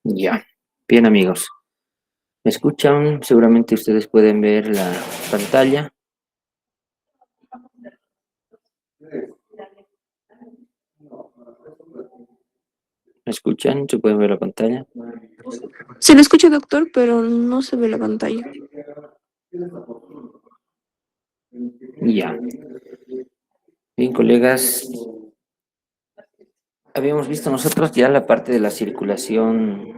Ya, bien amigos, ¿me escuchan? Seguramente ustedes pueden ver la pantalla. ¿Me escuchan? ¿Se pueden ver la pantalla? Se le escucha, doctor, pero no se ve la pantalla. Ya. Bien, colegas, habíamos visto nosotros ya la parte de la circulación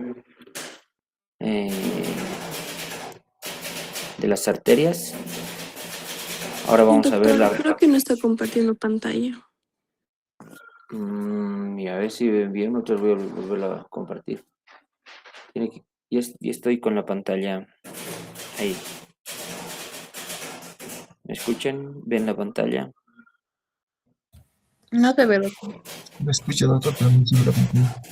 de las arterias. Ahora vamos a ver Doctor, creo que no está compartiendo pantalla. y a ver si ven bien, nosotros voy a volverla a compartir. Ya estoy con la pantalla ahí. ¿Me escuchan? ¿Ven la pantalla? No te veo, doctor. Me escucha, doctor, pero no se ve la pantalla.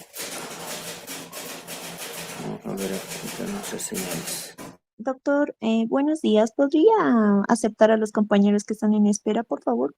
Vamos a ver aquí nuestras señales. Doctor, buenos días. ¿Podría aceptar a los compañeros que están en espera, por favor?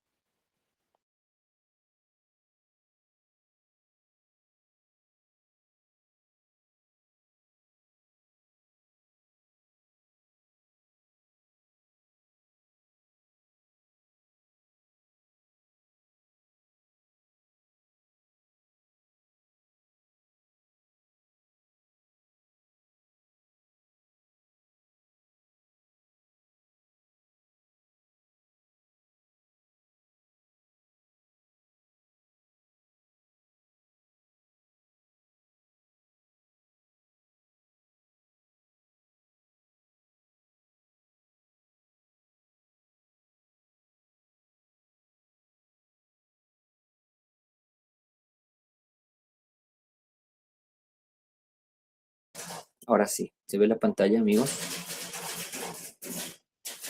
Ahora sí, ¿se ve la pantalla, amigos?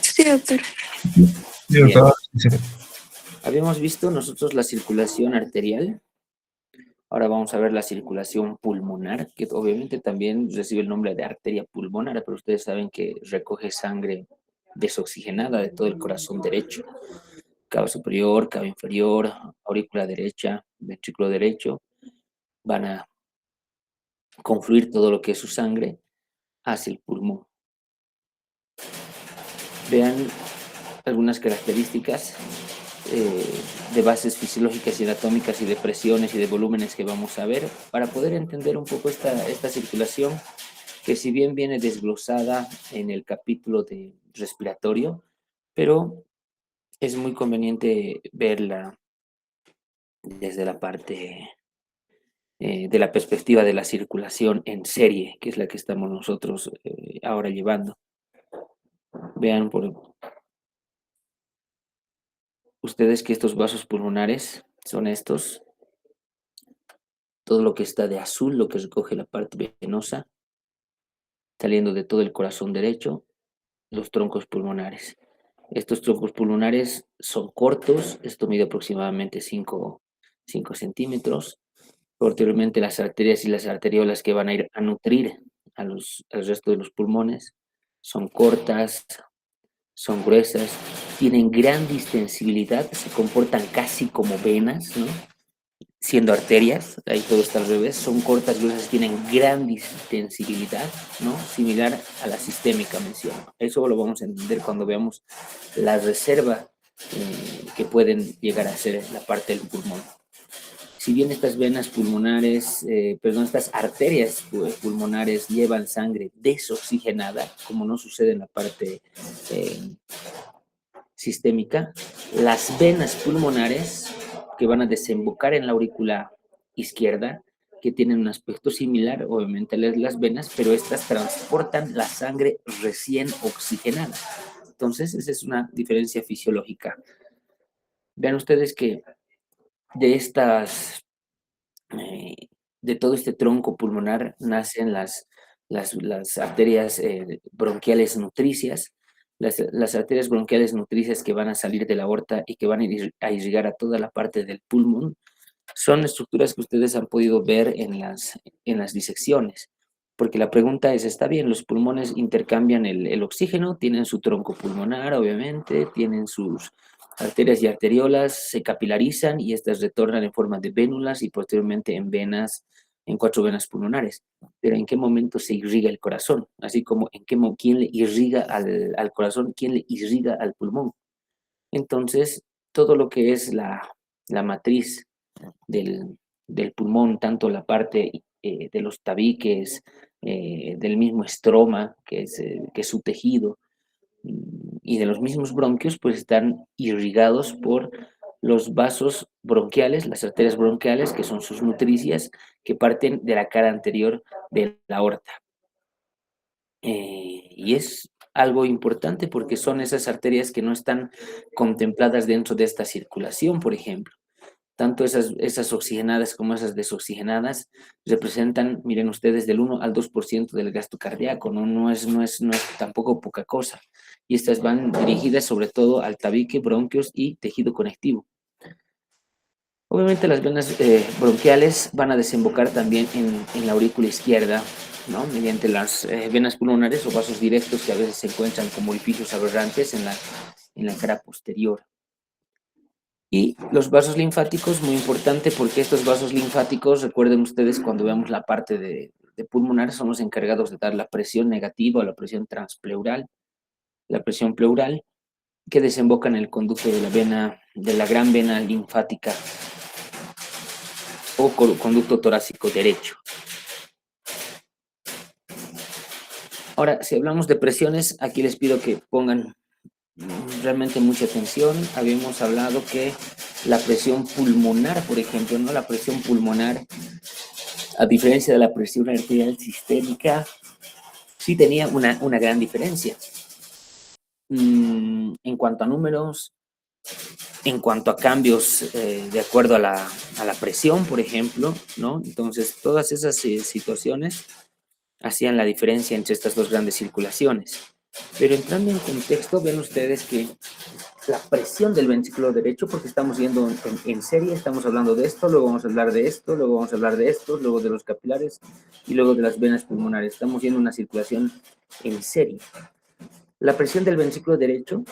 Sí, doctor. Sí, doctor, sí se ve. Habíamos visto nosotros la circulación arterial. Ahora vamos a ver la circulación pulmonar, que obviamente también recibe el nombre de arteria pulmonar, pero ustedes saben que recoge sangre desoxigenada de todo el corazón derecho. Cava superior, cava inferior, aurícula derecha, ventrículo derecho, van a confluir todo lo que es su sangre hacia el pulmón. Vean algunas características de bases fisiológicas y anatómicas y de presiones y de volúmenes que vamos a ver para poder entender un poco esta circulación. que si bien viene desglosada en el capítulo de respiratorio, pero es muy conveniente verla desde la parte de la perspectiva de la circulación en serie, que es la que estamos nosotros ahora llevando. Vean por ustedes que estos vasos pulmonares son estos, todo lo que está de azul, lo que recoge la parte venosa, saliendo de todo el corazón derecho, los troncos pulmonares. Estos troncos pulmonares son cortos, esto mide aproximadamente 5 centímetros. Posteriormente las arterias y las arteriolas que van a ir a nutrir al resto de los pulmones son cortas, son gruesas, tienen gran distensibilidad, se comportan casi como venas, ¿no? Siendo arterias, ahí todo está al revés, son cortas, gruesas, tienen gran distensibilidad, ¿no? Similar a la sistémica menciono. Eso lo vamos a entender cuando veamos la reserva que pueden llegar a ser la parte del pulmón. Si bien estas venas pulmonares, estas arterias pulmonares llevan sangre desoxigenada, como no sucede en la parte sistémica, las venas pulmonares que van a desembocar en la aurícula izquierda, que tienen un aspecto similar, obviamente, a las venas, pero estas transportan la sangre recién oxigenada. Entonces, esa es una diferencia fisiológica. Vean ustedes que de todo este tronco pulmonar nacen las arterias bronquiales nutricias, las arterias bronquiales nutricias que van a salir de la aorta y que van a irrigar a toda la parte del pulmón. Son estructuras que ustedes han podido ver en las disecciones, porque la pregunta es, ¿está bien? Los pulmones intercambian el oxígeno, tienen su tronco pulmonar, obviamente, tienen sus arterias y arteriolas, se capilarizan y estas retornan en forma de vénulas y posteriormente en venas, en 4 venas pulmonares. Pero ¿en qué momento se irriga el corazón? Así como quién le irriga al corazón, quién le irriga al pulmón. Entonces, todo lo que es la matriz del pulmón, tanto la parte de los tabiques, del mismo estroma, que es su tejido, y de los mismos bronquios, pues están irrigados por los vasos bronquiales, las arterias bronquiales, que son sus nutricias, que parten de la cara anterior de la aorta. Y es algo importante porque son esas arterias que no están contempladas dentro de esta circulación, por ejemplo. Tanto esas oxigenadas como esas desoxigenadas representan, miren ustedes, del 1 al 2% del gasto cardíaco, ¿no? No es tampoco poca cosa. Y estas van dirigidas sobre todo al tabique, bronquios y tejido conectivo. Obviamente las venas bronquiales van a desembocar también en la aurícula izquierda, ¿no? Mediante las venas pulmonares o vasos directos que a veces se encuentran como orificios aberrantes en la cara posterior. Y los vasos linfáticos, muy importante porque estos vasos linfáticos, recuerden ustedes cuando veamos la parte de pulmonar, son los encargados de dar la presión negativa o la presión transpleural, la presión pleural, que desemboca en el conducto de la gran vena linfática o conducto torácico derecho. Ahora, si hablamos de presiones, aquí les pido que pongan realmente mucha atención. Habíamos hablado que la presión pulmonar, por ejemplo, ¿no? La presión pulmonar, a diferencia de la presión arterial sistémica, sí tenía una gran diferencia. En cuanto a números, en cuanto a cambios de acuerdo a la presión, por ejemplo, ¿no? Entonces, todas esas situaciones hacían la diferencia entre estas dos grandes circulaciones. Pero entrando en contexto, ven ustedes que la presión del ventrículo derecho, porque estamos yendo en serie, estamos hablando de esto, luego vamos a hablar de esto, luego vamos a hablar de esto, luego de los capilares y luego de las venas pulmonares. Estamos yendo una circulación en serie. La presión del ventrículo derecho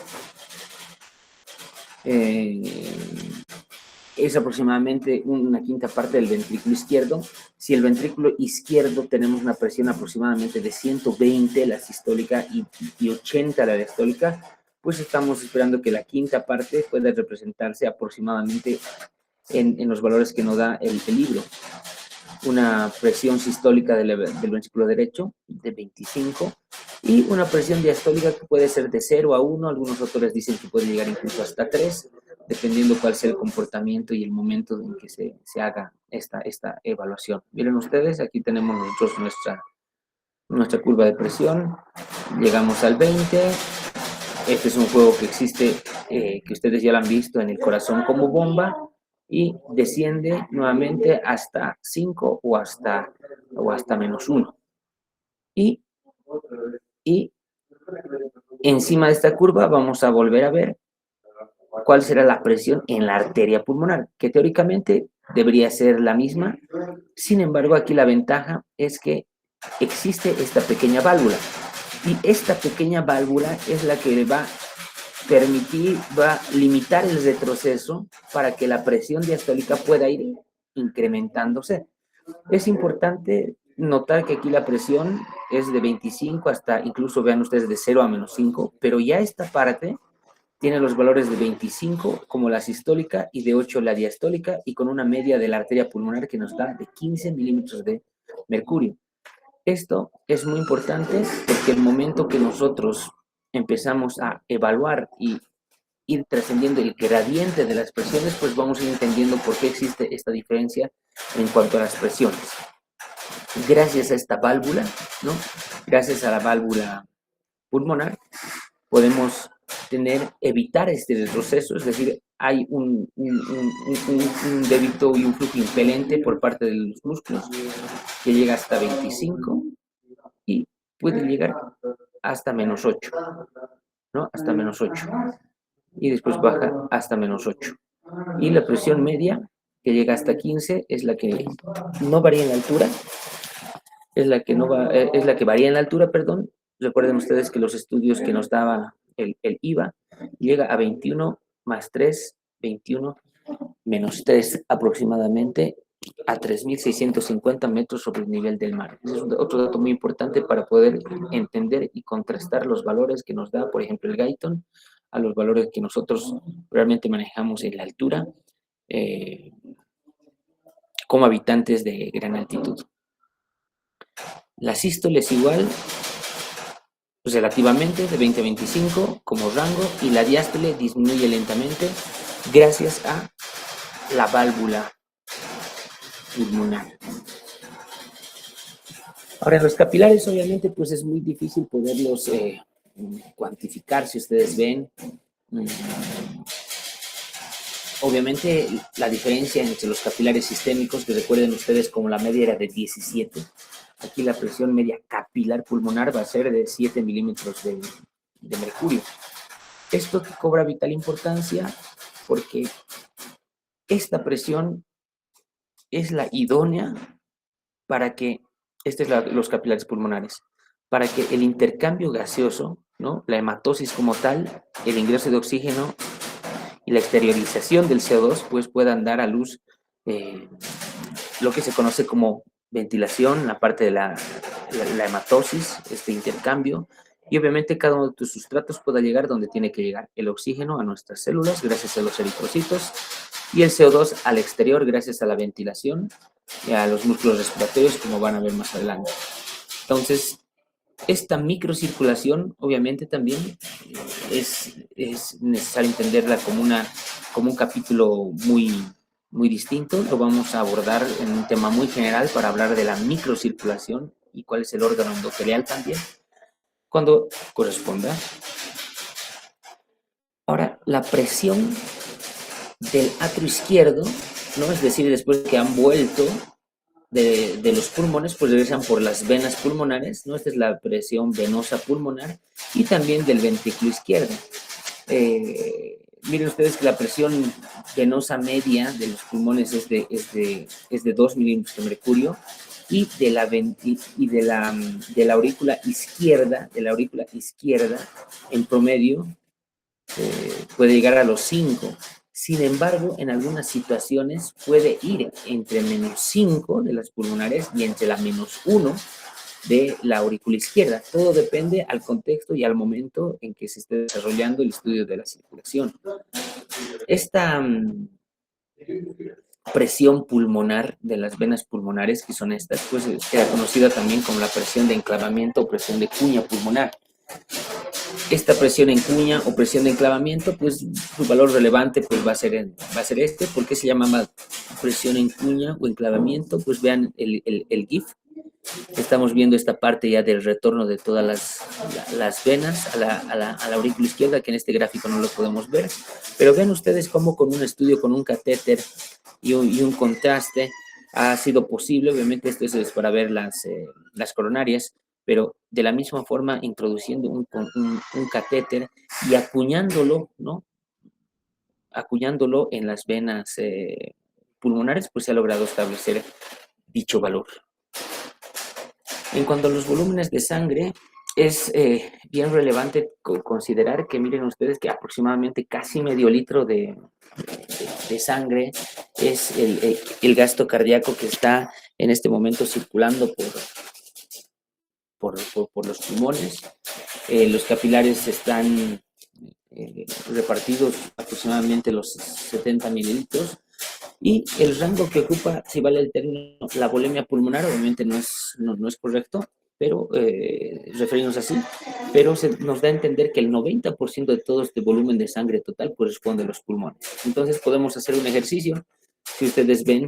es aproximadamente una quinta parte del ventrículo izquierdo. Si el ventrículo izquierdo tenemos una presión aproximadamente de 120 la sistólica y 80 la diastólica, pues estamos esperando que la quinta parte pueda representarse aproximadamente en los valores que nos da el libro. una presión sistólica del ventrículo derecho de 25 y una presión diastólica que puede ser de 0 a 1, algunos autores dicen que puede llegar incluso hasta 3, dependiendo cuál sea el comportamiento y el momento en que se haga esta evaluación. Miren ustedes, aquí tenemos nosotros nuestra curva de presión, llegamos al 20, este es un juego que existe, que ustedes ya lo han visto en el corazón como bomba, y desciende nuevamente hasta 5 o hasta -1. Y encima de esta curva vamos a volver a ver cuál será la presión en la arteria pulmonar, que teóricamente debería ser la misma. Sin embargo, aquí la ventaja es que existe esta pequeña válvula, y esta pequeña válvula es la que va a limitar el retroceso para que la presión diastólica pueda ir incrementándose. Es importante notar que aquí la presión es de 25 hasta, incluso vean ustedes, de 0 a -5, pero ya esta parte tiene los valores de 25 como la sistólica y de 8 la diastólica, y con una media de la arteria pulmonar que nos da de 15 milímetros de mercurio. Esto es muy importante porque el momento que nosotros empezamos a evaluar y ir trascendiendo el gradiente de las presiones, pues vamos a ir entendiendo por qué existe esta diferencia en cuanto a las presiones. Gracias a esta válvula, ¿no? Gracias a la válvula pulmonar, podemos evitar este retroceso, es decir, hay un débito y un flujo impelente por parte de los músculos que llega hasta 25 y puede llegar hasta -8, ¿no? Hasta -8. Y después baja hasta -8. Y la presión media, que llega hasta 15, es la que no varía en la altura, es la que varía en la altura, perdón. Recuerden ustedes que los estudios que nos daba el IVA llega a 21 más 3, 21 menos 3 aproximadamente, a 3.650 metros sobre el nivel del mar. Ese es otro dato muy importante para poder entender y contrastar los valores que nos da, por ejemplo, el Guyton, a los valores que nosotros realmente manejamos en la altura como habitantes de gran altitud. La sístole es igual, pues, relativamente, de 20 a 25 como rango, y la diástole disminuye lentamente gracias a la válvula pulmonar. Ahora, en los capilares, obviamente, pues es muy difícil poderlos cuantificar, si ustedes ven. Obviamente, la diferencia entre los capilares sistémicos, que recuerden ustedes como la media era de 17, aquí la presión media capilar pulmonar va a ser de 7 milímetros de mercurio. Esto que cobra vital importancia porque esta presión es la idónea para que, los capilares pulmonares, para que el intercambio gaseoso, ¿no? La hematosis como tal, el ingreso de oxígeno y la exteriorización del CO2, pues puedan dar a luz lo que se conoce como ventilación, la parte de la hematosis, este intercambio, y obviamente cada uno de tus sustratos pueda llegar donde tiene que llegar: el oxígeno a nuestras células gracias a los eritrocitos, y el CO2 al exterior gracias a la ventilación y a los músculos respiratorios, como van a ver más adelante. Entonces, esta microcirculación, obviamente, también es necesario entenderla como un capítulo muy distinto. Lo vamos a abordar en un tema muy general para hablar de la microcirculación y cuál es el órgano endotelial también, cuando corresponda. Ahora, la presión del atrio izquierdo, ¿no? Es decir, después que han vuelto de los pulmones, pues regresan por las venas pulmonares, ¿no? Esta es la presión venosa pulmonar, y también del ventrículo izquierdo. Miren ustedes que la presión venosa media de los pulmones es de 2 milímetros de mercurio, y de la aurícula izquierda, en promedio, puede llegar a los 5. Sin embargo, en algunas situaciones puede ir entre -5 de las pulmonares y entre la -1 de la aurícula izquierda. Todo depende al contexto y al momento en que se esté desarrollando el estudio de la circulación. presión pulmonar de las venas pulmonares, que son estas, pues queda conocida también como la presión de enclavamiento o presión de cuña pulmonar. Esta presión en cuña o presión de enclavamiento, pues su valor relevante pues, va a ser este. ¿Por qué se llama presión en cuña o enclavamiento? Pues vean el GIF. Estamos viendo esta parte ya del retorno de todas las venas a la aurícula izquierda, que en este gráfico no lo podemos ver. Pero vean ustedes cómo con un estudio, con un catéter y un contraste ha sido posible. Obviamente esto es para ver las coronarias, pero de la misma forma introduciendo un catéter y acuñándolo, ¿no? Acuñándolo en las venas pulmonares, pues se ha logrado establecer dicho valor. En cuanto a los volúmenes de sangre, es bien relevante considerar que miren ustedes que aproximadamente casi medio litro de sangre es el gasto cardíaco que está en este momento circulando por los pulmones. Los capilares están repartidos aproximadamente los 70 mililitros. Y el rango que ocupa, si vale el término, la volemia pulmonar, obviamente no es correcto, pero referirnos así, pero nos da a entender que el 90% de todo este volumen de sangre total corresponde a los pulmones. Entonces podemos hacer un ejercicio, si ustedes ven,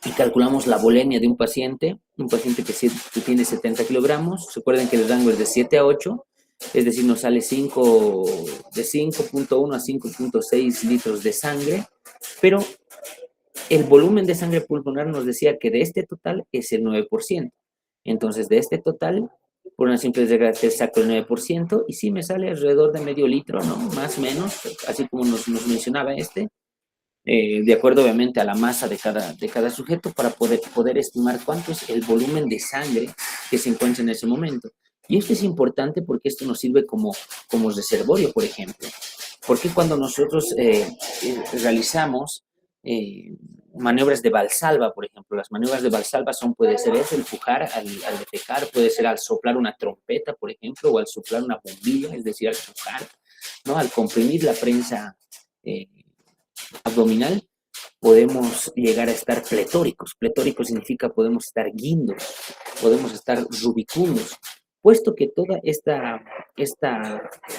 y calculamos la volemia de un paciente que tiene 70 kilogramos. Recuerden que el rango es de 7 a 8, es decir, nos sale de 5.1 a 5.6 litros de sangre, pero el volumen de sangre pulmonar nos decía que de este total es el 9%. Entonces, de este total, por una simple regla saco el 9%, y sí me sale alrededor de medio litro, ¿no? Más o menos, así como nos mencionaba de acuerdo obviamente a la masa de cada sujeto, para poder estimar cuánto es el volumen de sangre que se encuentra en ese momento. Y esto es importante porque esto nos sirve como reservorio, por ejemplo. Porque cuando nosotros realizamos maniobras de Valsalva, por ejemplo, las maniobras de Valsalva puede ser eso, el pujar al defecar, puede ser al soplar una trompeta, por ejemplo, o al soplar una bombilla, es decir, al pujar, ¿no? Al comprimir la prensa abdominal, podemos llegar a estar pletóricos. Pletórico significa podemos estar guindos, podemos estar rubicundos, puesto que toda esta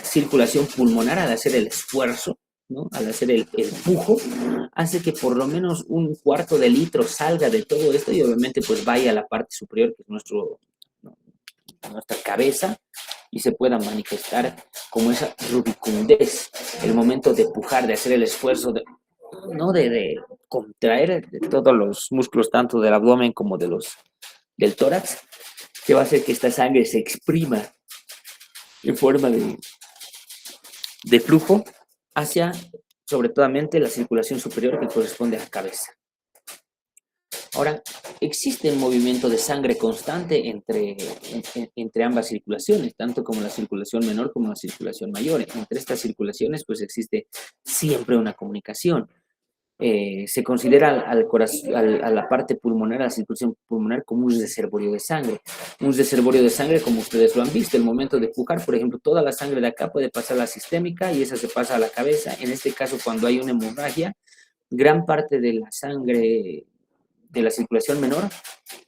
circulación pulmonar, al hacer el esfuerzo, ¿no? Al hacer el pujo, hace que por lo menos 1/4 de litro salga de todo esto y obviamente pues vaya a la parte superior, que es nuestra cabeza, y se pueda manifestar como esa rubicundez, el momento de pujar, de hacer el esfuerzo, de contraer todos los músculos, tanto del abdomen como del tórax, que va a hacer que esta sangre se exprima en forma de flujo hacia, sobre todo, la circulación superior que corresponde a la cabeza. Ahora, existe un movimiento de sangre constante entre ambas circulaciones, tanto como la circulación menor como la circulación mayor. Entre estas circulaciones, pues existe siempre una comunicación. Se considera a la parte pulmonar, a la circulación pulmonar, como un reservorio de sangre. Un reservorio de sangre, como ustedes lo han visto, el momento de pujar, por ejemplo, toda la sangre de acá puede pasar a la sistémica y esa se pasa a la cabeza. En este caso, cuando hay una hemorragia, gran parte de la sangre de la circulación menor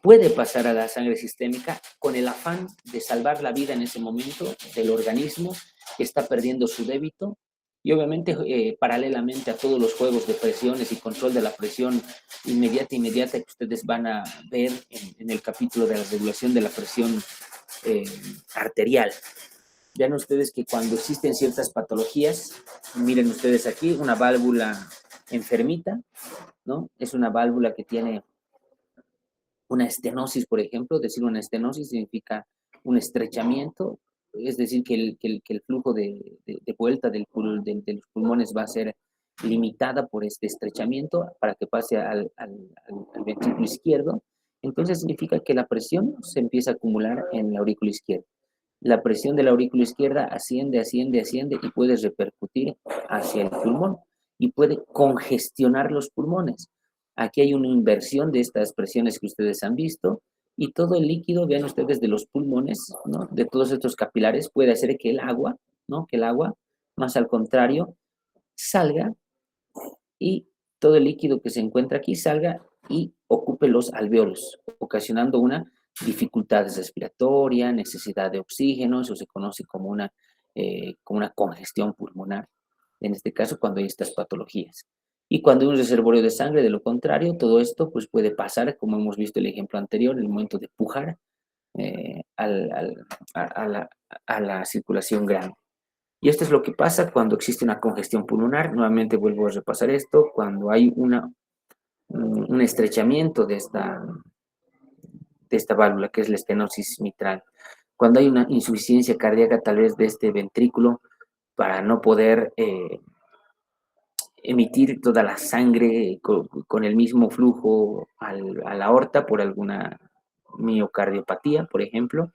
puede pasar a la sangre sistémica con el afán de salvar la vida en ese momento del organismo que está perdiendo su débito. Y obviamente, paralelamente a todos los juegos de presiones y control de la presión inmediata que ustedes van a ver en el capítulo de la regulación de la presión arterial. Vean ustedes que cuando existen ciertas patologías, miren ustedes aquí, una válvula enfermita, ¿no? Es una válvula que tiene una estenosis, por ejemplo. Decir una estenosis significa un estrechamiento, es decir, que el flujo de vuelta de los pulmones va a ser limitada por este estrechamiento para que pase al ventrículo izquierdo. Entonces significa que la presión se empieza a acumular en la aurícula izquierda. La presión de la aurícula izquierda asciende y puede repercutir hacia el pulmón y puede congestionar los pulmones. Aquí hay una inversión de estas presiones que ustedes han visto, y todo el líquido, vean ustedes, de los pulmones, ¿no? De todos estos capilares, puede hacer que el agua, ¿no? Que el agua, más al contrario, salga y todo el líquido que se encuentra aquí salga y ocupe los alvéolos, ocasionando una dificultad respiratoria, necesidad de oxígeno, eso se conoce como una congestión pulmonar, en este caso cuando hay estas patologías. Y cuando hay un reservorio de sangre, de lo contrario, todo esto pues puede pasar, como hemos visto el ejemplo anterior, en el momento de pujar a la circulación grande. Y esto es lo que pasa cuando existe una congestión pulmonar. Nuevamente vuelvo a repasar esto, cuando hay un estrechamiento de esta válvula, que es la estenosis mitral. Cuando hay una insuficiencia cardíaca, tal vez de este ventrículo, para no poder emitir toda la sangre con el mismo flujo a la aorta por alguna miocardiopatía, por ejemplo.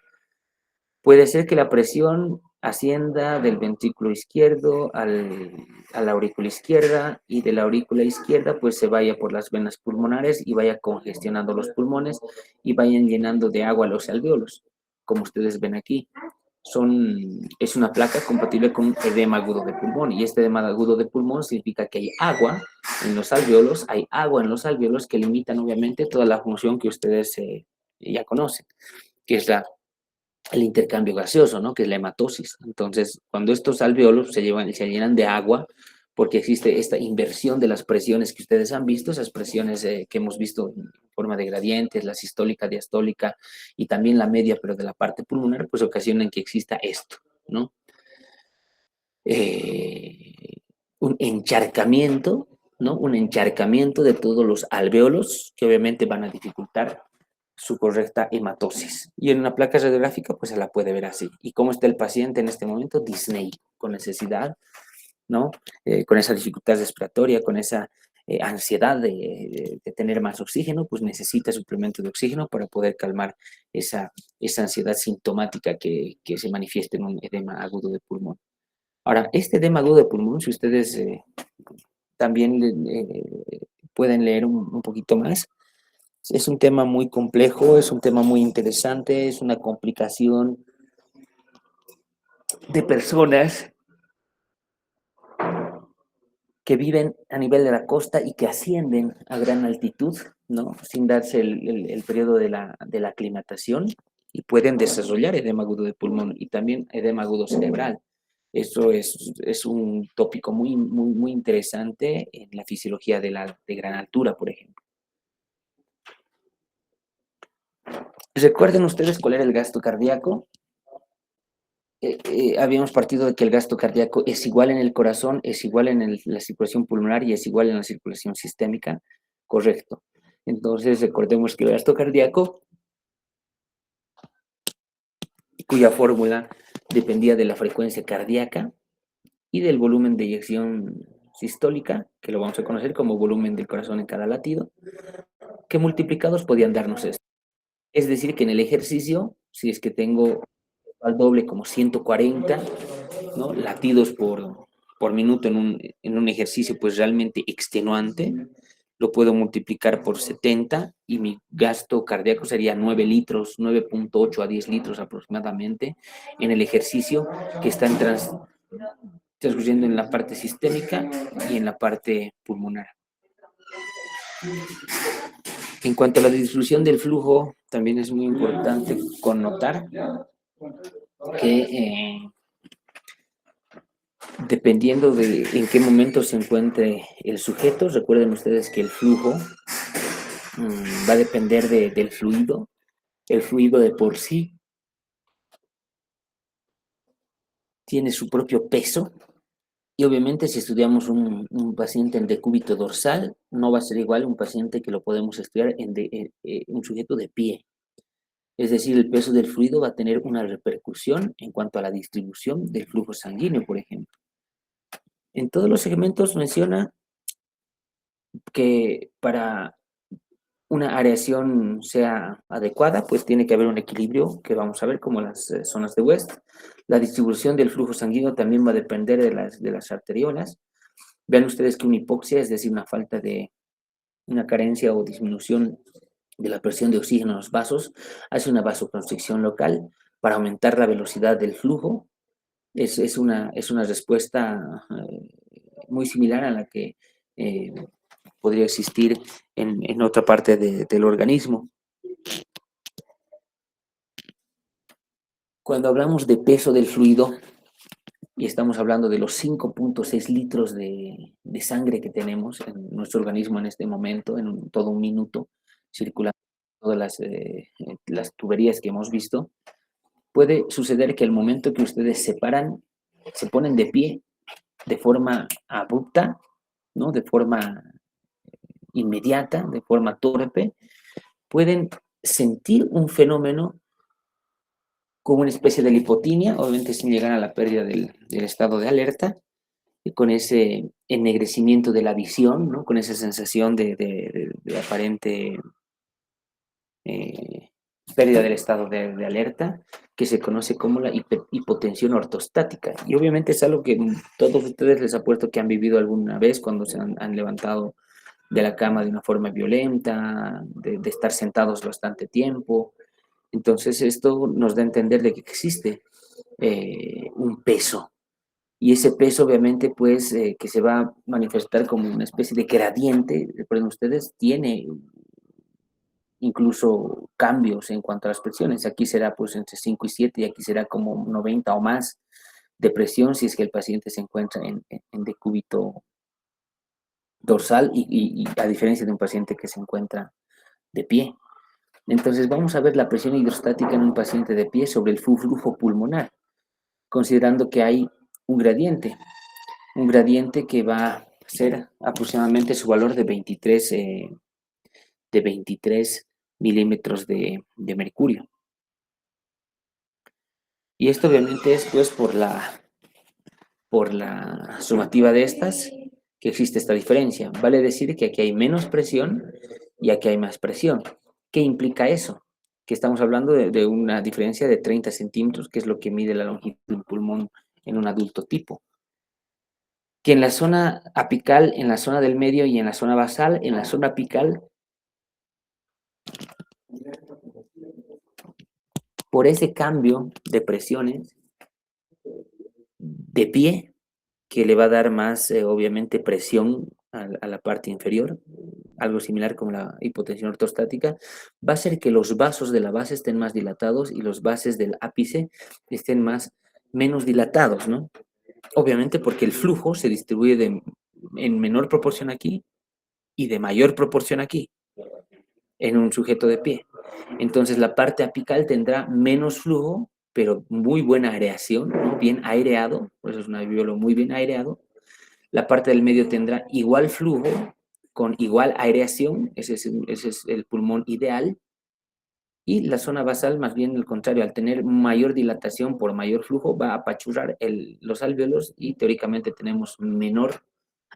Puede ser que la presión ascienda del ventrículo izquierdo a la aurícula izquierda, y de la aurícula izquierda pues se vaya por las venas pulmonares y vaya congestionando los pulmones y vayan llenando de agua los alvéolos, como ustedes ven aquí. Es una placa compatible con edema agudo de pulmón, y este edema agudo de pulmón significa que hay agua en los alvéolos que limitan obviamente toda la función que ustedes ya conocen, que es el intercambio gaseoso, ¿no? Que es la hematosis. Entonces, cuando estos alvéolos se llenan de agua, porque existe esta inversión de las presiones que ustedes han visto, esas presiones que hemos visto en forma de gradientes, la sistólica, diastólica y también la media, pero de la parte pulmonar, pues ocasionan que exista esto, ¿no? Un encharcamiento, ¿no? Un encharcamiento de todos los alvéolos que obviamente van a dificultar su correcta hematosis. Y en una placa radiográfica, pues se la puede ver así. ¿Y cómo está el paciente en este momento? Disneico, con necesidad, ¿no? Con esa dificultad respiratoria, con esa ansiedad de tener más oxígeno, pues necesita suplemento de oxígeno para poder calmar esa ansiedad sintomática que se manifiesta en un edema agudo de pulmón. Ahora, este edema agudo de pulmón, si ustedes también pueden leer un poquito más, es un tema muy complejo, es un tema muy interesante, es una complicación de personas que viven a nivel de la costa y que ascienden a gran altitud, ¿no? Sin darse el periodo de la aclimatación, y pueden desarrollar edema agudo de pulmón y también edema agudo cerebral. Eso es un tópico muy interesante en la fisiología de gran altura, por ejemplo. ¿Recuerden ustedes cuál era el gasto cardíaco? Habíamos partido de que el gasto cardíaco es igual en el corazón, es igual en la circulación pulmonar y es igual en la circulación sistémica. Correcto. Entonces, recordemos que el gasto cardíaco, cuya fórmula dependía de la frecuencia cardíaca y del volumen de eyección sistólica, que lo vamos a conocer como volumen del corazón en cada latido, que multiplicados podían darnos esto. Es decir, que en el ejercicio, si es que tengo al doble como 140, ¿no? Latidos por minuto en un ejercicio pues realmente extenuante, lo puedo multiplicar por 70 y mi gasto cardíaco sería 9 litros, 9.8 a 10 litros aproximadamente en el ejercicio que está transcurriendo en la parte sistémica y en la parte pulmonar. En cuanto a la distribución del flujo, también es muy importante connotar que dependiendo de en qué momento se encuentre el sujeto, recuerden ustedes que el flujo va a depender del fluido. El fluido de por sí tiene su propio peso, y obviamente si estudiamos un paciente en decúbito dorsal, no va a ser igual un paciente que lo podemos estudiar en un sujeto de pie. Es decir, el peso del fluido va a tener una repercusión en cuanto a la distribución del flujo sanguíneo, por ejemplo. En todos los segmentos menciona que para una areación sea adecuada, pues tiene que haber un equilibrio, que vamos a ver como las zonas de West. La distribución del flujo sanguíneo también va a depender de las arteriolas. Vean ustedes que una hipoxia, es decir, una carencia o disminución de la presión de oxígeno en los vasos, hace una vasoconstricción local para aumentar la velocidad del flujo. Es una respuesta muy similar a la que podría existir en otra parte del organismo. Cuando hablamos de peso del fluido, y estamos hablando de los 5.6 litros de sangre que tenemos en nuestro organismo en este momento, en todo un minuto, circulando todas las tuberías que hemos visto, puede suceder que al momento que ustedes se paran, se ponen de pie de forma abrupta, ¿no? De forma inmediata, de forma torpe, pueden sentir un fenómeno como una especie de lipotimia, obviamente sin llegar a la pérdida del estado de alerta, y con ese ennegrecimiento de la visión, ¿no? Con esa sensación de aparente pérdida del estado de alerta, que se conoce como la hipotensión ortostática. Y obviamente es algo que todos ustedes les apuesto que han vivido alguna vez cuando se han levantado de la cama de una forma violenta, de estar sentados bastante tiempo. Entonces esto nos da a entender de que existe un peso. Y ese peso obviamente pues que se va a manifestar como una especie de gradiente, recuerden ustedes, tiene incluso cambios en cuanto a las presiones. Aquí será pues entre 5 y 7 y aquí será como 90 o más de presión si es que el paciente se encuentra en decúbito dorsal y a diferencia de un paciente que se encuentra de pie. Entonces vamos a ver la presión hidrostática en un paciente de pie sobre el flujo pulmonar, considerando que hay un gradiente que va a ser aproximadamente su valor de 23 milímetros de mercurio. Y esto obviamente es pues por la sumativa de estas que existe esta diferencia. Vale decir que aquí hay menos presión y aquí hay más presión. ¿Qué implica eso? Que estamos hablando de una diferencia de 30 centímetros, que es lo que mide la longitud del pulmón en un adulto tipo. Que en la zona apical, en la zona del medio y en la zona basal, en la zona apical, por ese cambio de presiones de pie, que le va a dar más, obviamente, presión a la parte inferior, algo similar como la hipotensión ortostática, va a hacer que los vasos de la base estén más dilatados y los vasos del ápice estén menos dilatados, ¿no? Obviamente porque el flujo se distribuye en menor proporción aquí y de mayor proporción aquí, en un sujeto de pie. Entonces la parte apical tendrá menos flujo, pero muy buena aireación, ¿no? Bien aireado, por eso es un alveolo muy bien aireado. La parte del medio tendrá igual flujo, con igual aireación, ese es el pulmón ideal. Y la zona basal, más bien al contrario, al tener mayor dilatación por mayor flujo, va a apachurrar los alvéolos y teóricamente tenemos menor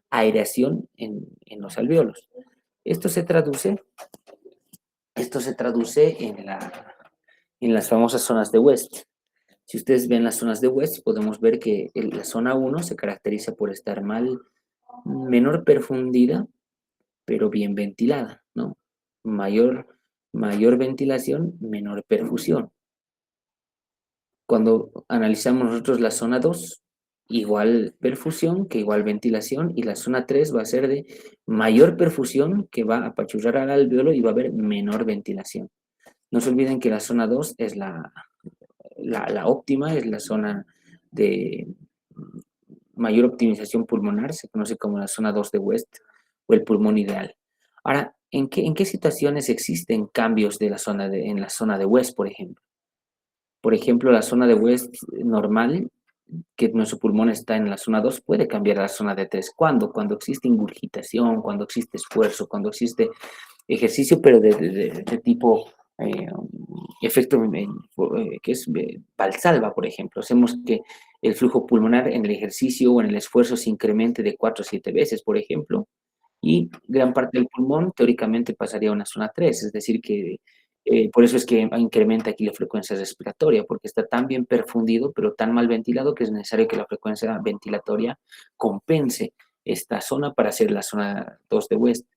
aireación en los alvéolos. Esto se traduce en las famosas zonas de West. Si ustedes ven las zonas de West, podemos ver que la zona 1 se caracteriza por estar menor perfundida, pero bien ventilada, ¿no? Mayor ventilación, menor perfusión. Cuando analizamos nosotros la zona 2, igual perfusión que igual ventilación, y la zona 3 va a ser de mayor perfusión que va a apachurrar al alvéolo y va a haber menor ventilación. No se olviden que la zona 2 es la óptima, es la zona de mayor optimización pulmonar, se conoce como la zona 2 de West o el pulmón ideal. Ahora, ¿en qué situaciones existen cambios en la zona de West, por ejemplo? Por ejemplo, la zona de West normal, que nuestro pulmón está en la zona 2, puede cambiar a la zona de 3. ¿Cuándo? Cuando existe ingurgitación, cuando existe esfuerzo, cuando existe ejercicio, pero de tipo efecto que es Valsalva, por ejemplo. Hacemos que el flujo pulmonar en el ejercicio o en el esfuerzo se incremente de 4 a 7 veces, por ejemplo, y gran parte del pulmón teóricamente pasaría a una zona 3, es decir, que por eso es que incrementa aquí la frecuencia respiratoria, porque está tan bien perfundido, pero tan mal ventilado que es necesario que la frecuencia ventilatoria compense esta zona para hacer la zona 2 de West.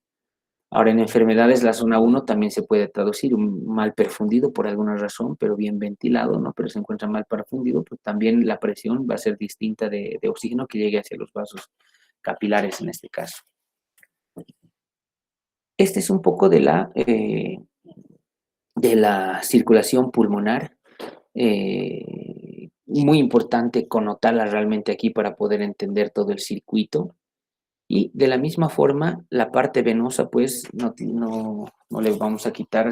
Ahora, en enfermedades, la zona 1 también se puede traducir mal perfundido por alguna razón, pero bien ventilado, ¿no? Pero se encuentra mal perfundido, pues también la presión va a ser distinta de oxígeno que llegue hacia los vasos capilares en este caso. Este es un poco de la circulación pulmonar. Muy importante connotarla realmente aquí para poder entender todo el circuito. Y de la misma forma, la parte venosa, pues no le vamos a quitar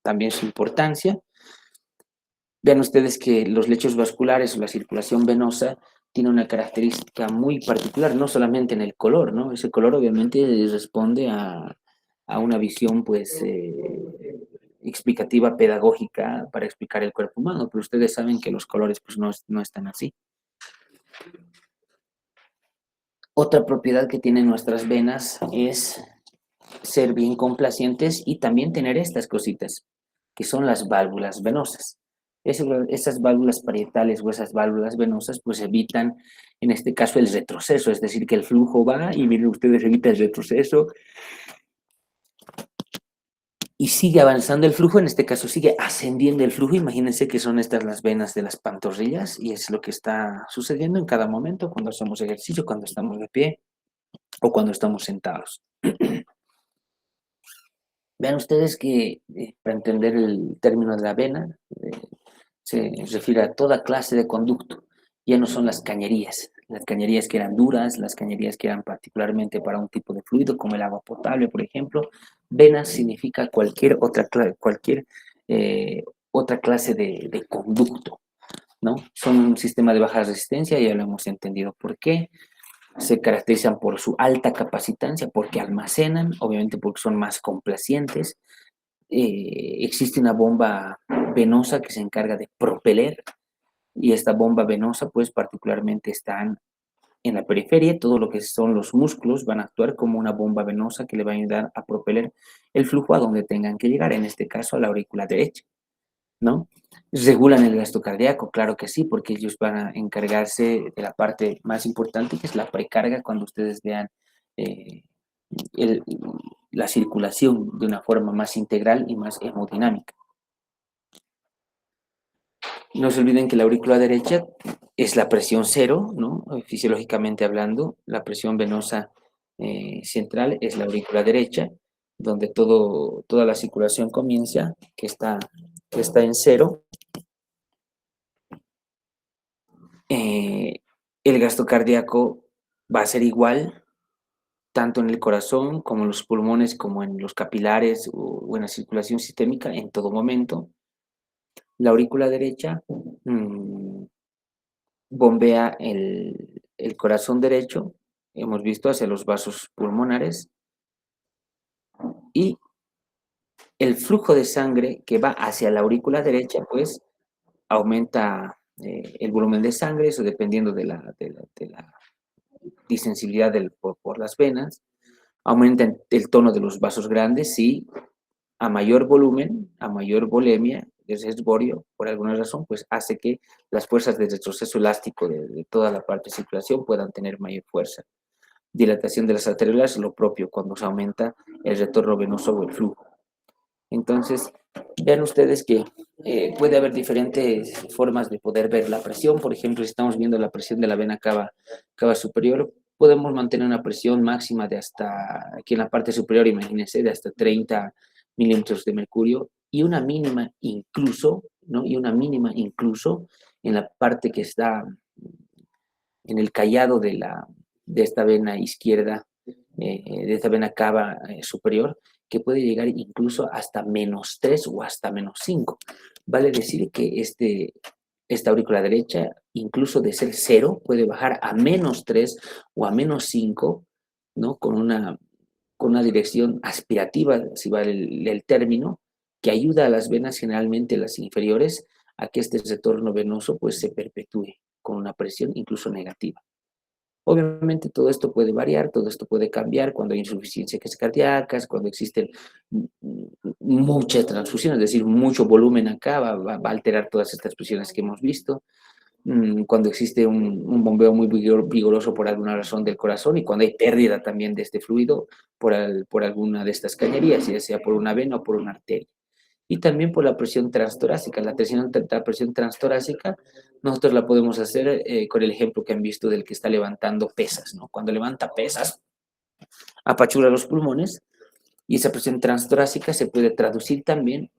también su importancia. Vean ustedes que los lechos vasculares o la circulación venosa tiene una característica muy particular, no solamente en el color, ¿no? Ese color obviamente responde a una visión, pues, explicativa, pedagógica para explicar el cuerpo humano, pero ustedes saben que los colores, pues, no están así. Otra propiedad que tienen nuestras venas es ser bien complacientes y también tener estas cositas, que son las válvulas venosas. Esas válvulas parietales o esas válvulas venosas pues evitan, en este caso, el retroceso, es decir, que el flujo va y miren ustedes, evita el retroceso y sigue avanzando el flujo, en este caso sigue ascendiendo el flujo. Imagínense que son estas las venas de las pantorrillas y es lo que está sucediendo en cada momento cuando hacemos ejercicio, cuando estamos de pie o cuando estamos sentados. Vean ustedes que para entender el término de la vena se refiere a toda clase de conducto. Ya no son las cañerías que eran duras, las cañerías que eran particularmente para un tipo de fluido como el agua potable, por ejemplo. Vena significa cualquier otra clase de conducto, ¿no? Son un sistema de baja resistencia, ya lo hemos entendido por qué. Se caracterizan por su alta capacitancia, porque almacenan, obviamente porque son más complacientes. Existe una bomba venosa que se encarga de propeler, y esta bomba venosa, pues particularmente están en la periferia. Todo lo que son los músculos van a actuar como una bomba venosa que le va a ayudar a propeler el flujo a donde tengan que llegar, en este caso a la aurícula derecha, ¿no? ¿Regulan el gasto cardíaco? Claro que sí, porque ellos van a encargarse de la parte más importante, que es la precarga, cuando ustedes vean eh, el, la circulación de una forma más integral y más hemodinámica. No se olviden que la aurícula derecha es la presión cero, ¿no? Fisiológicamente hablando, la presión venosa central es la aurícula derecha, donde toda la circulación comienza, que está en cero. El gasto cardíaco va a ser igual, tanto en el corazón como en los pulmones, como en los capilares o en la circulación sistémica en todo momento. La aurícula derecha bombea el corazón derecho, hemos visto, hacia los vasos pulmonares, y el flujo de sangre que va hacia la aurícula derecha, pues, aumenta el volumen de sangre, eso dependiendo de la disensibilidad por las venas, aumenta el tono de los vasos grandes, sí, a mayor volumen, a mayor volemia de resborio, por alguna razón, pues hace que las fuerzas de retroceso elástico de toda la parte de circulación puedan tener mayor fuerza. Dilatación de las arterias, lo propio cuando se aumenta el retorno venoso o el flujo. Entonces, vean ustedes que puede haber diferentes formas de poder ver la presión. Por ejemplo, si estamos viendo la presión de la vena cava superior, podemos mantener una presión máxima de hasta, aquí en la parte superior, imagínense, de hasta 30 milímetros de mercurio, y una mínima incluso, ¿no? Y una mínima incluso en la parte que está en el callado de esta vena izquierda, de esta vena cava superior, que puede llegar incluso hasta -3 o hasta -5. Vale decir que esta aurícula derecha, incluso de ser 0, puede bajar a -3 o a -5, ¿no? Con una dirección aspirativa, si vale el término, que ayuda a las venas, generalmente las inferiores, a que este retorno venoso pues se perpetúe con una presión incluso negativa. Obviamente todo esto puede variar, todo esto puede cambiar cuando hay insuficiencias cardíacas, cuando existen muchas transfusiones, es decir, mucho volumen acá, va a alterar todas estas presiones que hemos visto. Cuando existe un bombeo muy vigoroso por alguna razón del corazón, y cuando hay pérdida también de este fluido por alguna de estas cañerías, ya sea por una vena o por una arteria. Y también por la presión transtorácica. La presión transtorácica nosotros la podemos hacer con el ejemplo que han visto del que está levantando pesas, ¿no? Cuando levanta pesas, apachurra los pulmones y esa presión transtorácica se puede traducir también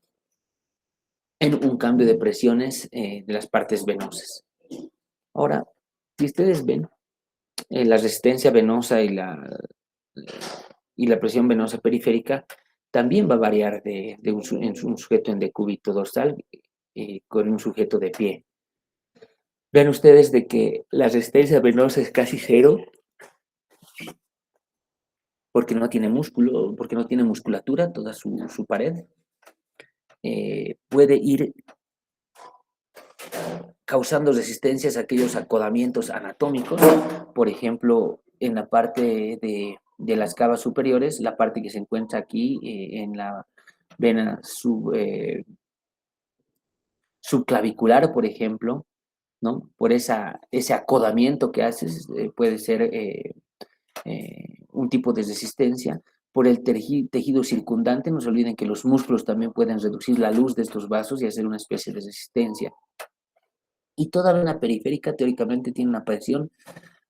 en un cambio de presiones de las partes venosas. Ahora, si ustedes ven, la resistencia venosa y la presión venosa periférica también va a variar en un sujeto en decúbito dorsal con un sujeto de pie. Vean ustedes de que la resistencia venosa es casi cero porque no tiene músculo, porque no tiene musculatura toda su pared. Puede ir causando resistencias a aquellos acodamientos anatómicos, por ejemplo, en la parte de las cavas superiores, la parte que se encuentra aquí en la vena subclavicular, por ejemplo, ¿no? Por ese acodamiento que haces, puede ser un tipo de resistencia. Por el tejido circundante, no se olviden que los músculos también pueden reducir la luz de estos vasos y hacer una especie de resistencia. Y toda vena periférica teóricamente tiene una presión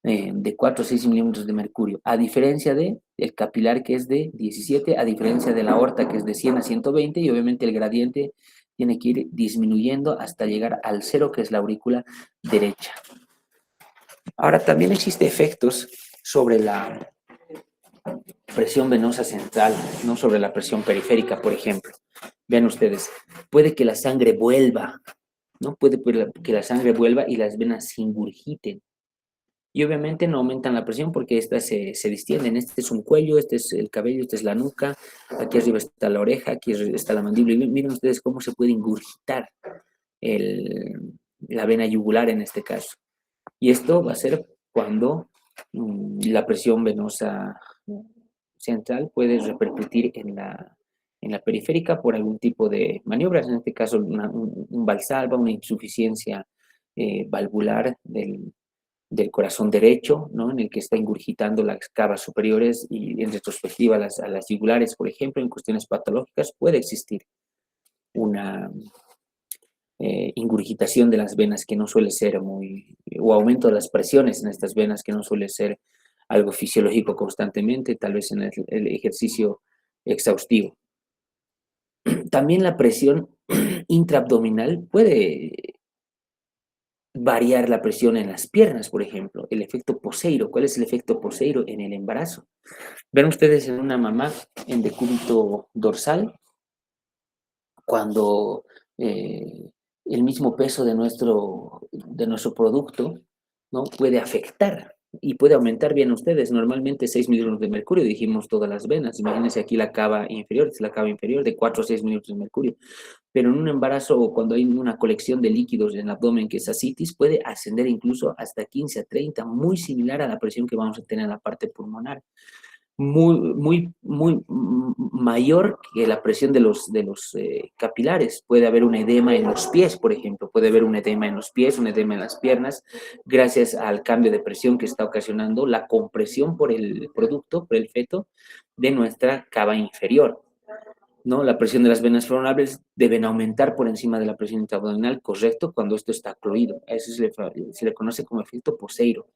de 4 a 6 milímetros de mercurio, a diferencia del capilar que es de 17, a diferencia de la aorta que es de 100 a 120, y obviamente el gradiente tiene que ir disminuyendo hasta llegar al 0, que es la aurícula derecha. Ahora, también existen efectos sobre la presión venosa central, no sobre la presión periférica, por ejemplo. Vean ustedes, puede que la sangre vuelva, ¿no? Puede que la sangre vuelva y las venas se ingurgiten. Y obviamente no aumentan la presión porque estas se distienden. Este es un cuello, este es el cabello, esta es la nuca, aquí arriba está la oreja, aquí está la mandíbula. Y miren ustedes cómo se puede ingurgitar la vena yugular en este caso. Y esto va a ser cuando la presión venosa central puede repercutir en la periférica por algún tipo de maniobras, en este caso un valsalva, una insuficiencia valvular del corazón derecho, ¿no? En el que está ingurgitando las cavas superiores y en retrospectiva a las yugulares, por ejemplo, en cuestiones patológicas puede existir una ingurgitación de las venas que no suele ser o aumento de las presiones en estas venas que no suele ser algo fisiológico constantemente, tal vez en el ejercicio exhaustivo. También la presión intraabdominal puede variar la presión en las piernas, por ejemplo, el efecto Poseiro. ¿Cuál es el efecto Poseiro en el embarazo? Ven ustedes en una mamá en decúbito dorsal, cuando el mismo peso de nuestro producto, ¿no? Puede afectar y puede aumentar, bien ustedes, normalmente 6 milímetros de mercurio, dijimos todas las venas. Imagínense aquí la cava inferior, es la cava inferior de 4 a 6 milímetros de mercurio. Pero en un embarazo o cuando hay una colección de líquidos en el abdomen que es ascitis, puede ascender incluso hasta 15 a 30, muy similar a la presión que vamos a tener en la parte pulmonar. Muy mayor que la presión de los capilares. Puede haber un edema en los pies, por ejemplo, puede haber un edema en los pies, un edema en las piernas, gracias al cambio de presión que está ocasionando la compresión por el producto, por el feto, de nuestra cava inferior, ¿no? La presión de las venas favorables deben aumentar por encima de la presión intraabdominal, correcto, cuando esto está ocluido. A eso se le conoce como efecto Poseiro.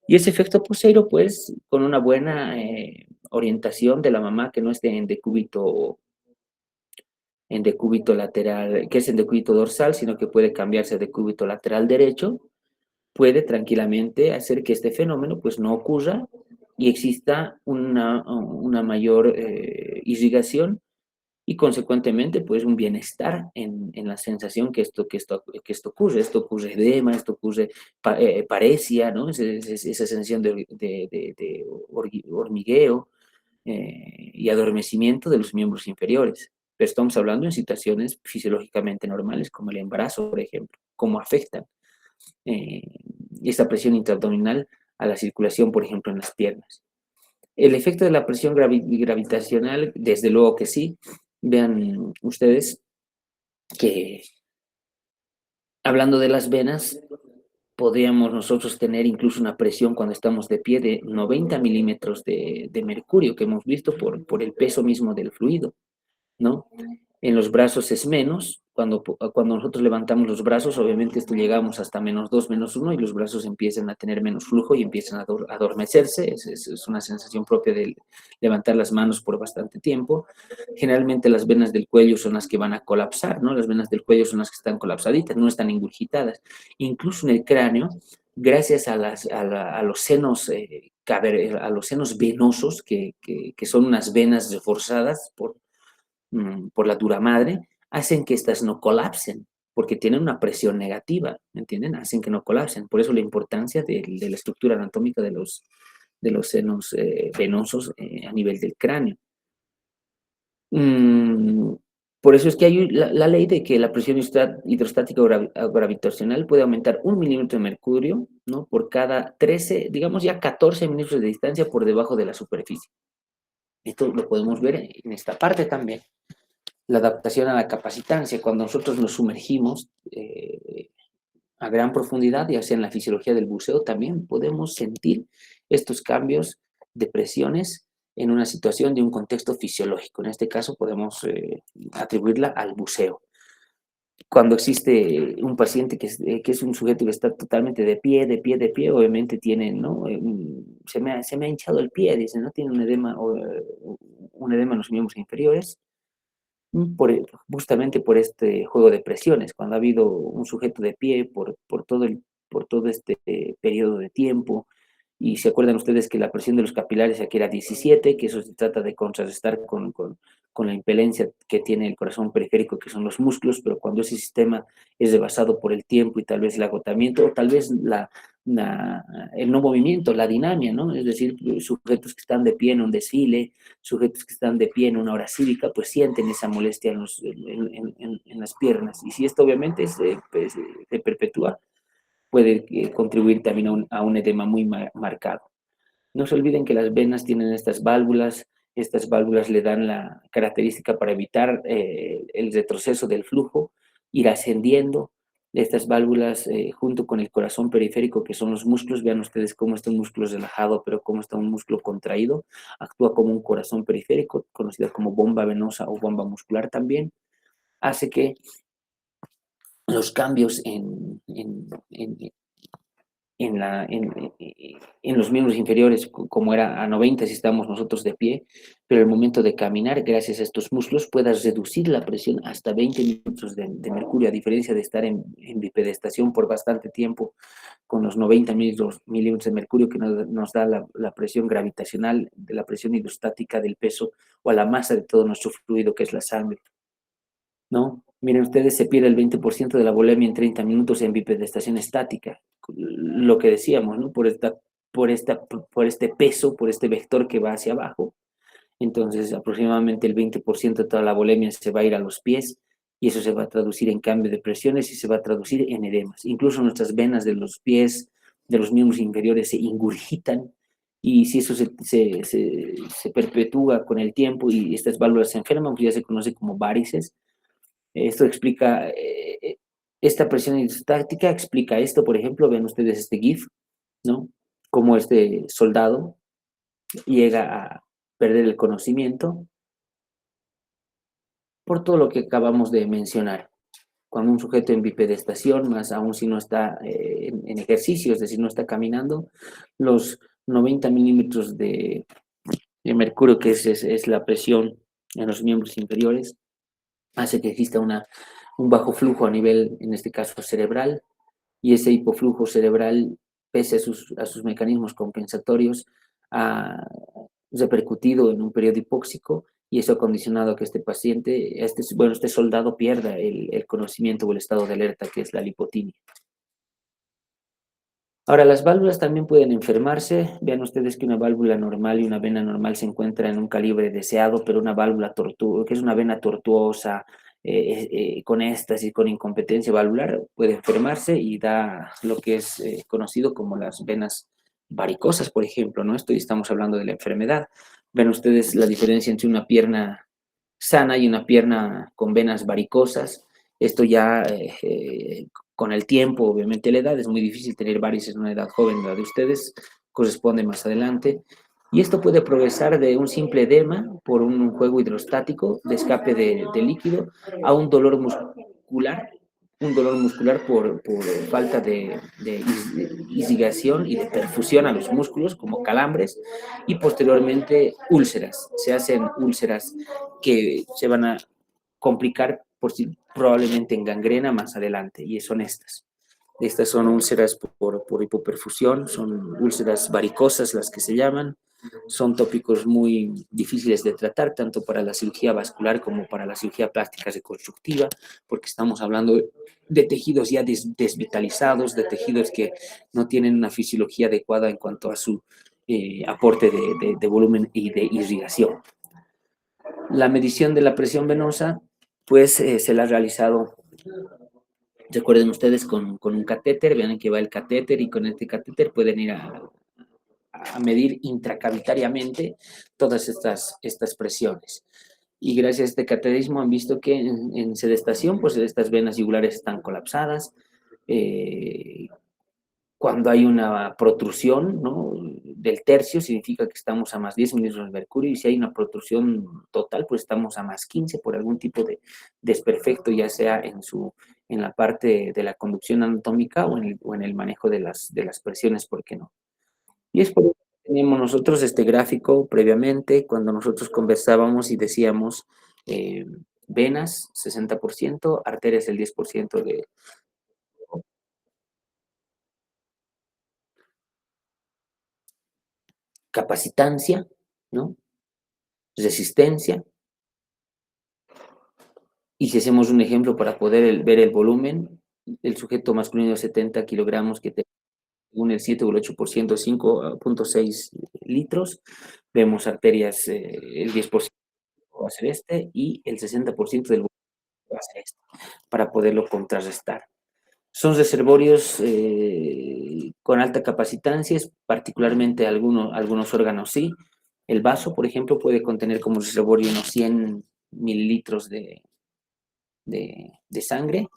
Y ese efecto Poseiro, pues, con una buena orientación de la mamá que no esté en decúbito lateral, que es en decúbito dorsal, sino que puede cambiarse a decúbito lateral derecho, puede tranquilamente hacer que este fenómeno, pues, no ocurra y exista una mayor irrigación y consecuentemente pues un bienestar en la sensación que esto ocurre. Esto ocurre edema, esto ocurre paresia, ¿no? Esa sensación de hormigueo y adormecimiento de los miembros inferiores. Pero estamos hablando en situaciones fisiológicamente normales como el embarazo, por ejemplo, cómo afectan esta presión intraabdominal a la circulación, por ejemplo, en las piernas. El efecto de la presión gravitacional, desde luego que sí. Vean ustedes que, hablando de las venas, podríamos nosotros tener incluso una presión cuando estamos de pie de 90 milímetros de mercurio, que hemos visto por el peso mismo del fluido, ¿no? En los brazos es menos. Cuando nosotros levantamos los brazos, obviamente esto llegamos hasta -2, -1 y los brazos empiezan a tener menos flujo y empiezan a adormecerse. Es una sensación propia de levantar las manos por bastante tiempo. Generalmente las venas del cuello son las que van a colapsar, ¿no? Las venas del cuello son las que están colapsaditas, no están ingurgitadas. Incluso en el cráneo, gracias a los senos a los senos venosos, que son unas venas reforzadas por la dura madre, hacen que estas no colapsen, porque tienen una presión negativa, ¿me entienden? Hacen que no colapsen. Por eso la importancia de la estructura anatómica de los senos venosos a nivel del cráneo. Por eso es que hay la ley de que la presión hidrostática gravitacional puede aumentar 1 milímetro de mercurio, ¿no? Por cada 13, digamos ya 14 milímetros de distancia por debajo de la superficie. Esto lo podemos ver en esta parte también. La adaptación a la capacitancia, cuando nosotros nos sumergimos a gran profundidad, ya sea en la fisiología del buceo, también podemos sentir estos cambios de presiones en una situación de un contexto fisiológico. En este caso podemos atribuirla al buceo. Cuando existe un paciente que es un sujeto que está totalmente de pie, obviamente tiene, ¿no? Se me ha hinchado el pie, dice, ¿no? Tiene un edema en los miembros inferiores, justamente por este juego de presiones. Cuando ha habido un sujeto de pie por todo este periodo de tiempo, y se acuerdan ustedes que la presión de los capilares aquí era 17, que eso se trata de contrarrestar con la impelencia que tiene el corazón periférico, que son los músculos, pero cuando ese sistema es rebasado por el tiempo y tal vez el agotamiento, o tal vez el no movimiento, la dinamia, ¿no? Es decir, sujetos que están de pie en un desfile, sujetos que están de pie en una hora cívica, pues sienten esa molestia en las piernas. Y si esto obviamente se perpetúa, puede contribuir también a un edema muy marcado. No se olviden que las venas tienen estas válvulas le dan la característica para evitar el retroceso del flujo, ir ascendiendo. Estas válvulas, junto con el corazón periférico, que son los músculos, vean ustedes cómo está un músculo relajado, pero cómo está un músculo contraído, actúa como un corazón periférico, conocida como bomba venosa o bomba muscular también, hace que los cambios en los miembros inferiores, como era a 90 si estamos nosotros de pie, pero el momento de caminar, gracias a estos músculos, puedas reducir la presión hasta 20 milímetros de mercurio, a diferencia de estar en bipedestación por bastante tiempo, con los 90 milímetros de mercurio que nos da la presión gravitacional, de la presión hidrostática del peso o a la masa de todo nuestro fluido, que es la sangre, ¿no? Miren ustedes, se pierde el 20% de la volemia en 30 minutos en bipedestación estática. Lo que decíamos, ¿no? Por este peso, por este vector que va hacia abajo. Entonces, aproximadamente el 20% de toda la volemia se va a ir a los pies y eso se va a traducir en cambio de presiones y se va a traducir en edemas. Incluso nuestras venas de los pies, de los miembros inferiores se ingurgitan, y si eso se perpetúa con el tiempo y estas válvulas se enferman, pues ya se conoce como varices. Esto explica, esta presión hidrostática explica esto. Por ejemplo, ven ustedes este GIF, ¿no? Cómo este soldado llega a perder el conocimiento por todo lo que acabamos de mencionar. Cuando un sujeto en bipedestación, más aún si no está en ejercicio, es decir, no está caminando, los 90 milímetros de mercurio, que es la presión en los miembros inferiores, hace que exista un bajo flujo a nivel, en este caso, cerebral, y ese hipoflujo cerebral, pese a sus mecanismos compensatorios, ha repercutido en un periodo hipóxico, y eso ha condicionado a que este paciente, este soldado pierda el conocimiento o el estado de alerta, que es la lipotimia. Ahora, las válvulas también pueden enfermarse. Vean ustedes que una válvula normal y una vena normal se encuentran en un calibre deseado, pero una válvula que es una vena tortuosa, con éstasis, con incompetencia valvular, puede enfermarse y da lo que es conocido como las venas varicosas, por ejemplo, ¿no? Estamos hablando de la enfermedad. Ven ustedes la diferencia entre una pierna sana y una pierna con venas varicosas. Esto ya con el tiempo, obviamente la edad, es muy difícil tener varices en una edad joven, la de ustedes corresponde más adelante. Y esto puede progresar de un simple edema por un juego hidrostático de escape de líquido a un dolor muscular por falta de irrigación y de perfusión a los músculos, como calambres, y posteriormente úlceras. Se hacen úlceras que se van a complicar probablemente en gangrena más adelante, y son estas. Estas son úlceras por hipoperfusión, son úlceras varicosas las que se llaman. Son tópicos muy difíciles de tratar, tanto para la cirugía vascular como para la cirugía plástica reconstructiva, porque estamos hablando de tejidos ya desvitalizados, de tejidos que no tienen una fisiología adecuada en cuanto a su aporte de volumen y de irrigación. La medición de la presión venosa, pues se la ha realizado, recuerden ustedes, con un catéter. Vean que va el catéter, y con este catéter pueden ir a medir intracavitariamente todas estas presiones. Y gracias a este cateterismo han visto que en sedestación, pues estas venas yugulares están colapsadas. Cuando hay una protrusión, ¿no?, del tercio, significa que estamos a más 10 milímetros de mercurio, y si hay una protrusión total, pues estamos a más 15 por algún tipo de desperfecto, ya sea en la parte de la conducción anatómica o en el manejo de las presiones, ¿por qué no? Y es por eso que teníamos nosotros este gráfico previamente, cuando nosotros conversábamos y decíamos venas 60%, arterias el 10% de capacitancia, ¿no?, resistencia. Y si hacemos un ejemplo para poder ver el volumen, el sujeto masculino de 70 kilogramos que según el 7 o el 8%, 5.6 litros, vemos arterias, el 10% va a ser este, y el 60% del volumen va a ser este, para poderlo contrarrestar. Son reservorios con alta capacitancia, particularmente algunos órganos sí. El vaso, por ejemplo, puede contener como reservorio unos 100 mililitros de sangre.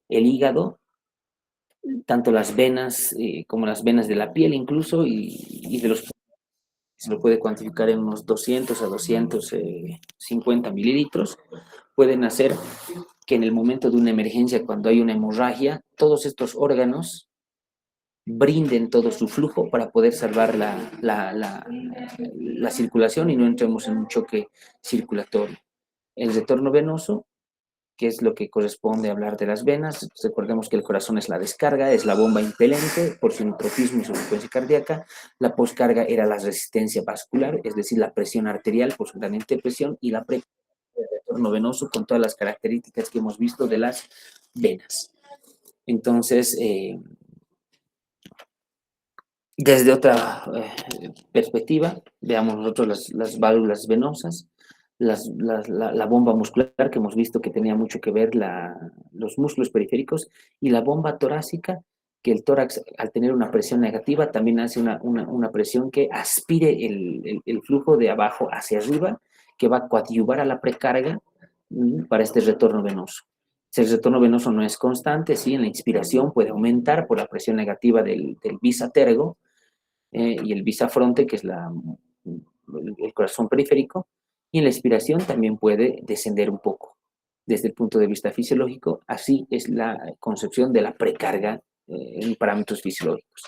El hígado, tanto las venas como las venas de la piel incluso, y de los se lo puede cuantificar en unos 200 a 250 mililitros, pueden hacer que en el momento de una emergencia, cuando hay una hemorragia, todos estos órganos brinden todo su flujo para poder salvar la circulación y no entremos en un choque circulatorio. El retorno venoso, que es lo que corresponde a hablar de las venas. Recordemos que el corazón es la descarga, es la bomba impelente por su entropismo y su frecuencia cardíaca. La poscarga era la resistencia vascular, es decir, la presión arterial por su gradiente de presión, y la precarga, el retorno venoso, con todas las características que hemos visto de las venas. Entonces, desde otra perspectiva, veamos nosotros las válvulas venosas. La bomba muscular, que hemos visto que tenía mucho que ver los músculos periféricos, y la bomba torácica, que el tórax, al tener una presión negativa, también hace una presión que aspire el flujo de abajo hacia arriba, que va a coadyuvar a la precarga para este retorno venoso. Si el retorno venoso no es constante, sí, en la inspiración puede aumentar por la presión negativa del visa tergo y el visa fronte, que es el corazón periférico, y en la expiración también puede descender un poco. Desde el punto de vista fisiológico, así es la concepción de la precarga en parámetros fisiológicos.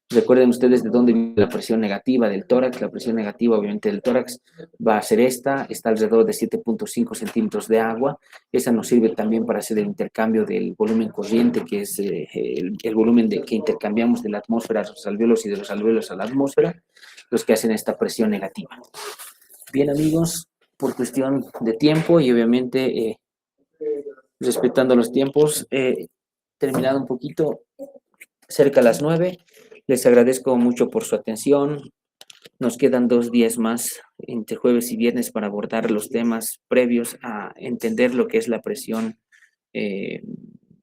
Recuerden ustedes de dónde viene la presión negativa del tórax. La presión negativa, obviamente, del tórax va a ser está alrededor de 7.5 centímetros de agua. Esa nos sirve también para hacer el intercambio del volumen corriente, que es el volumen que intercambiamos de la atmósfera a los alvéolos y de los alvéolos a la atmósfera, los que hacen esta presión negativa. Bien, amigos, por cuestión de tiempo y obviamente respetando los tiempos, terminado un poquito cerca a las 9. Les agradezco mucho por su atención. Nos quedan 2 días más, entre jueves y viernes, para abordar los temas previos a entender lo que es la presión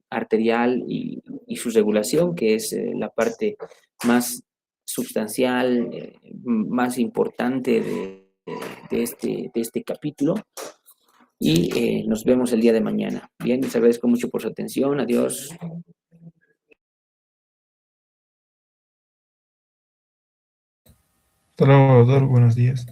arterial y su regulación, que es la parte más sustancial, más importante de este capítulo. Y nos vemos el día de mañana. Bien, les agradezco mucho por su atención. Adiós. Hasta luego, doctor. Buenos días.